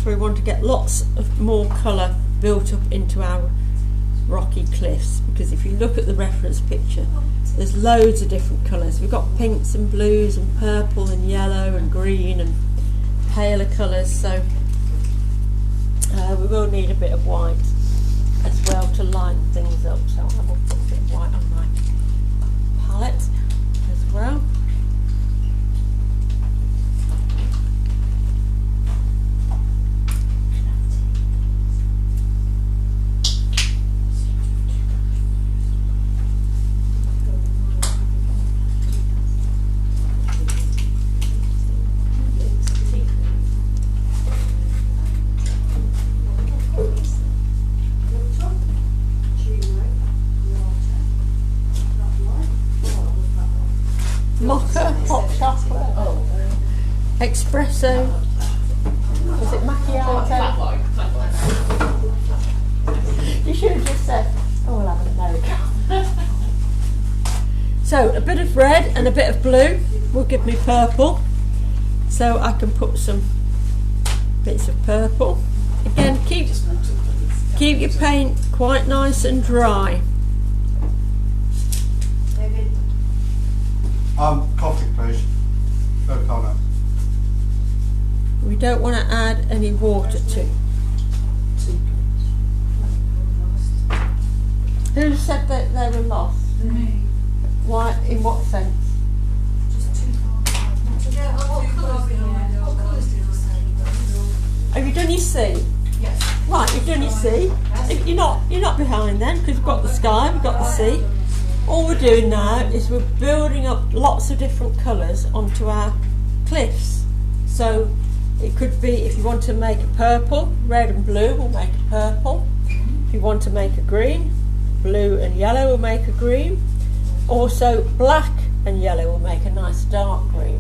So we want to get lots of more colour built up into our rocky cliffs, because if you look at the reference picture, there's loads of different colours. We've got pinks and blues and purple and yellow and green and paler colours, so we will need a bit of white as well to line things up. So I will put a bit of white on my palette as well. Mocha, hot chocolate, espresso, is it macchiato? You should have just said, oh, we'll have an Americano. So a bit of red and a bit of blue will give me purple, so I can put some bits of purple. Again, keep your paint quite nice and dry. Coffee, please. O'Connor. We don't want to add any water to. Who said that they were lost? Me. Why? In what sense? Just too far. Yeah, what colours did you say? Have you done your C? Yes. Right, you've done your C. You're not behind then, because we've got the sky, we've got the sea. All we're doing now is we're building up lots of different colours onto our cliffs. So it could be, if you want to make a purple, red and blue, we'll make a purple. If you want to make a green, blue and yellow will make a green. Also black and yellow will make a nice dark green.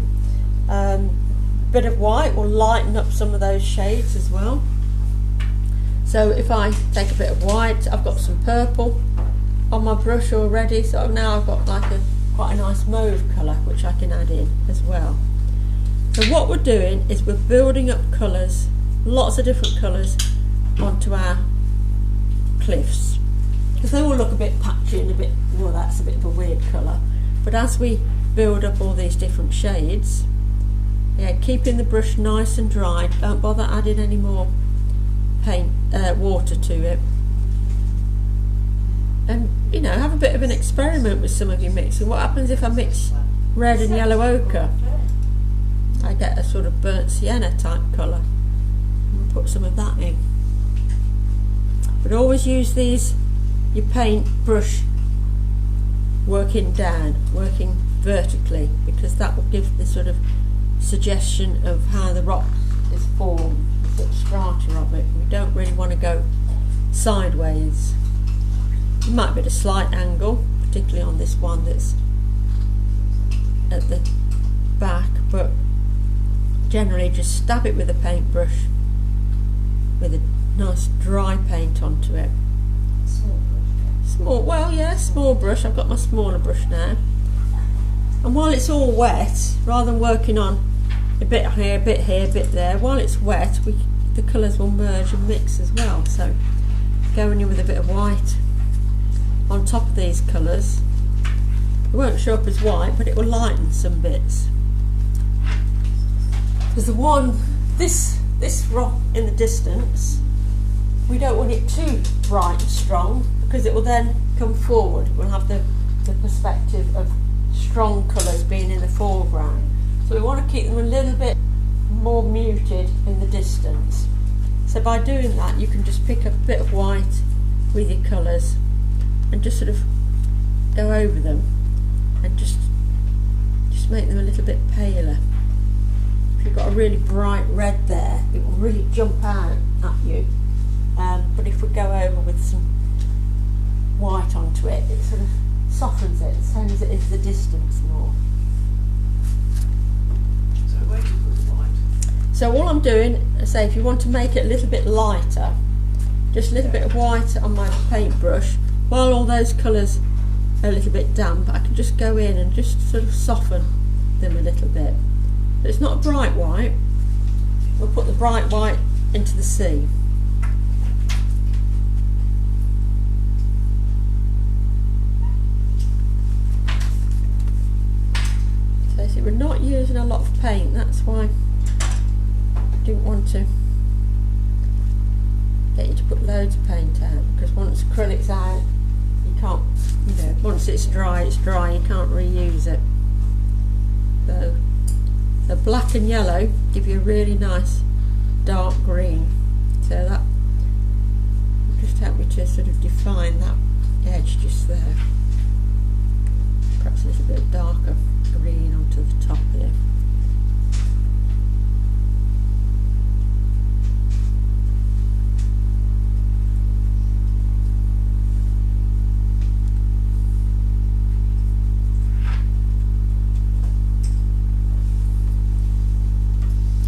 A bit of white will lighten up some of those shades as well. So if I take a bit of white, I've got some purple on my brush already, so now I've got like quite a nice mauve colour which I can add in as well. So what we're doing is we're building up colours, lots of different colours, onto our cliffs, because they all look a bit patchy and a bit, well, that's a bit of a weird colour, but as we build up all these different shades, yeah, keeping the brush nice and dry, don't bother adding any more paint, water to it. And you know, have a bit of an experiment with some of your mixing. What happens if I mix red and yellow ochre? I get a sort of burnt sienna type colour. And put some of that in. But always use your paint brush working down, working vertically, because that will give the sort of suggestion of how the rock is formed, the sort of strata of it. We don't really want to go sideways. You might be at a slight angle, particularly on this one that's at the back, but generally just stab it with a paintbrush with a nice dry paint onto it. Small brush. I've got my smaller brush now. And while it's all wet, rather than working on a bit here, a bit here, a bit there, while it's wet, the colours will merge and mix as well. So going in with a bit of white on top of these colours. It won't show up as white, but it will lighten some bits. There's the one, this rock in the distance, we don't want it too bright and strong, because it will then come forward. We'll have the perspective of strong colours being in the foreground. So we want to keep them a little bit more muted in the distance. So by doing that, you can just pick up a bit of white with your colours and just sort of go over them and just make them a little bit paler. If you've got a really bright red there, it will really jump out at you. But if we go over with some white onto it, it sort of softens it, sends it into the distance more. So where do you put the white? So all I'm doing, I say, if you want to make it a little bit lighter, just a little bit of white on my paintbrush, while all those colours are a little bit damp, I can just go in and just sort of soften them a little bit. But it's not a bright white. We'll put the bright white into the sea. So we're not using a lot of paint, that's why I didn't want to get you to put loads of paint out, because once acrylic's out, you can't, you know, once it's dry, you can't reuse it. So the black and yellow give you a really nice dark green, so that will just help me to sort of define that edge just there. Perhaps a little bit darker green onto the top here.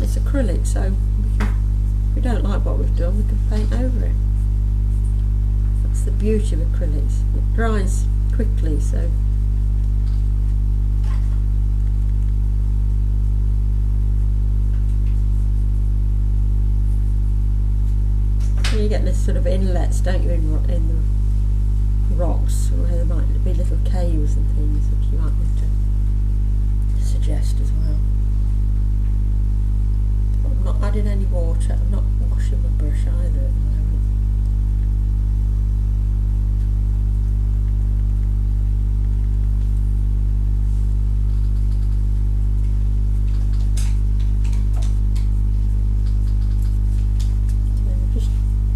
It's acrylic, so if we don't like what we've done, we can paint over it. That's the beauty of acrylics. It dries quickly, so you get this sort of inlets, don't you, in the rocks, where there might be little caves and things which you might want to suggest as well. But I'm not adding any water, I'm not washing my brush either at the moment.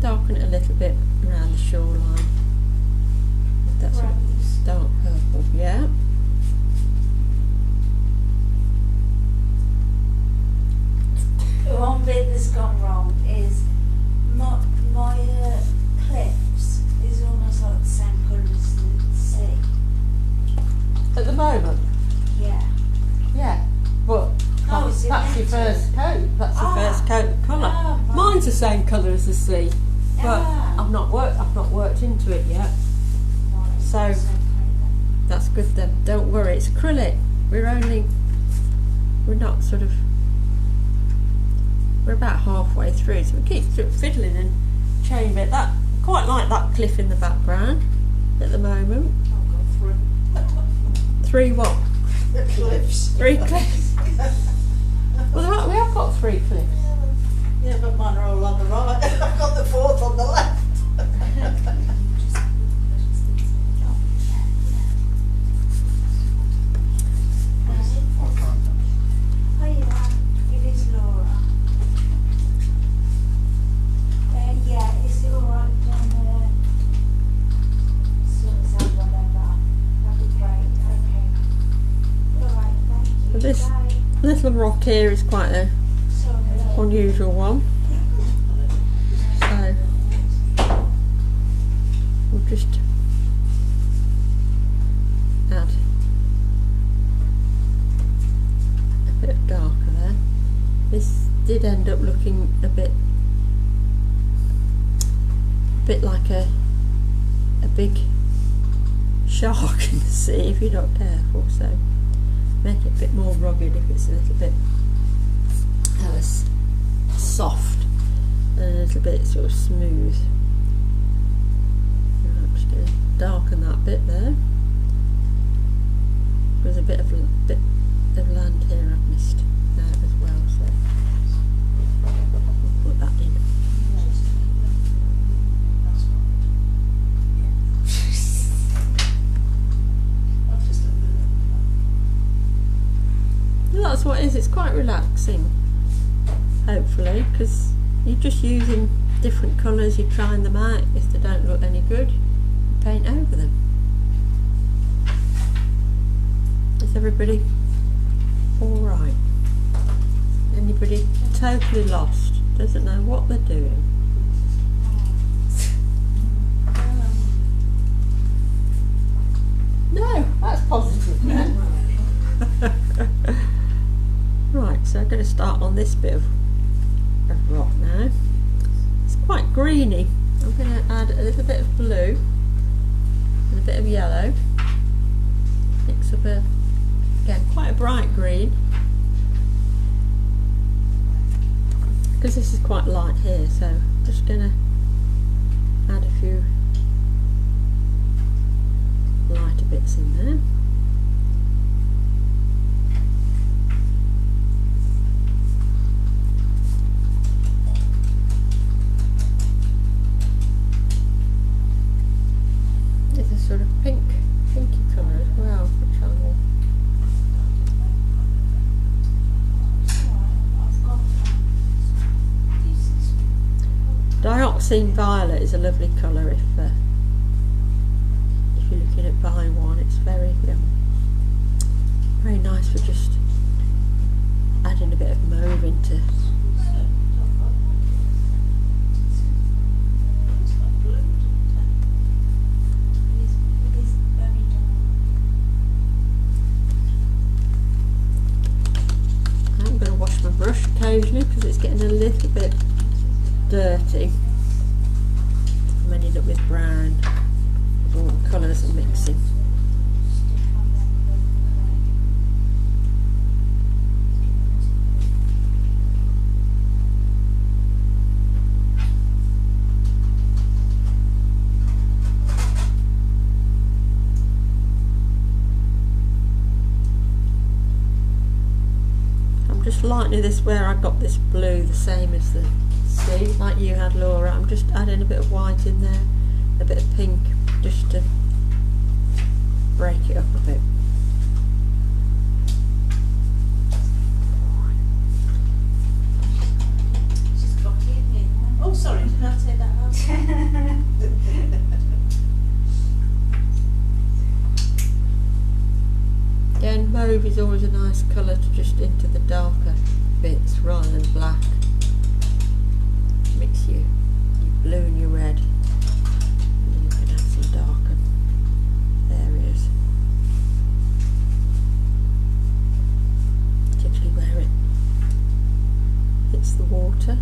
Darken it a little bit around the shoreline. That's sort of dark purple, yeah. One bit that's gone wrong is my cliffs is almost like the same colour as the sea. At the moment? Yeah. Yeah. But that's your first coat. That's your first coat of colour. Mine's the same colour as the sea. But I've not worked into it yet. So that's good then. Don't worry, it's acrylic. We're about halfway through, so we keep sort of fiddling and changing it. That quite like that cliff in the background at the moment. I've got 3. 3 what? The cliffs. 3 cliffs. Well, we have got 3 cliffs. Yeah, but mine are all on the right. I've got the 4th on the left. Hiya, it is Laura. Yeah, is it alright down sort of whatever? That'd be great, okay. Alright, thank you. Well, this Bye. little rock here is quite a unusual one. So we'll just add a bit of darker there. This did end up looking a bit like a big shark in the sea if you're not careful, so make it a bit more rugged if it's a little bit soft and a little bit sort of smooth. I'm just going to darken that bit there. There's a bit of land here I've missed out as well, so we'll put that in. That's what it is, it's quite relaxing, hopefully, because you're just using different colours, you're trying them out. If they don't look any good, you paint over them. Is everybody alright? Anybody totally lost, doesn't know what they're doing? No, that's positive then. Right, so I'm going to start on this bit of rock now. It's quite greeny. I'm going to add a little bit of blue and a bit of yellow. Mix up again, quite a bright green. because this is quite light here, so I'm just going to add a few lighter bits in there. There's a sort of pinky colour as well, which I will. Dioxine violet is a lovely colour if you're looking at buying one. It's very nice for just adding a bit of mauve into. I'm going to wash my brush occasionally because it's getting a little bit dirty. I'm ending up with brown. All the colours are mixing. I'm just lightening this where I got this blue, the same as the sea, like you had, Laura. I'm just adding a bit of white in there, a bit of pink, just to break it up a bit. She's cocky, isn't it? Oh, sorry, did I say that out? Again, mauve is always a nice colour to just into the darker bits rather than black. Mix your blue and your red, and then you can add some darker areas, particularly where it hits the water.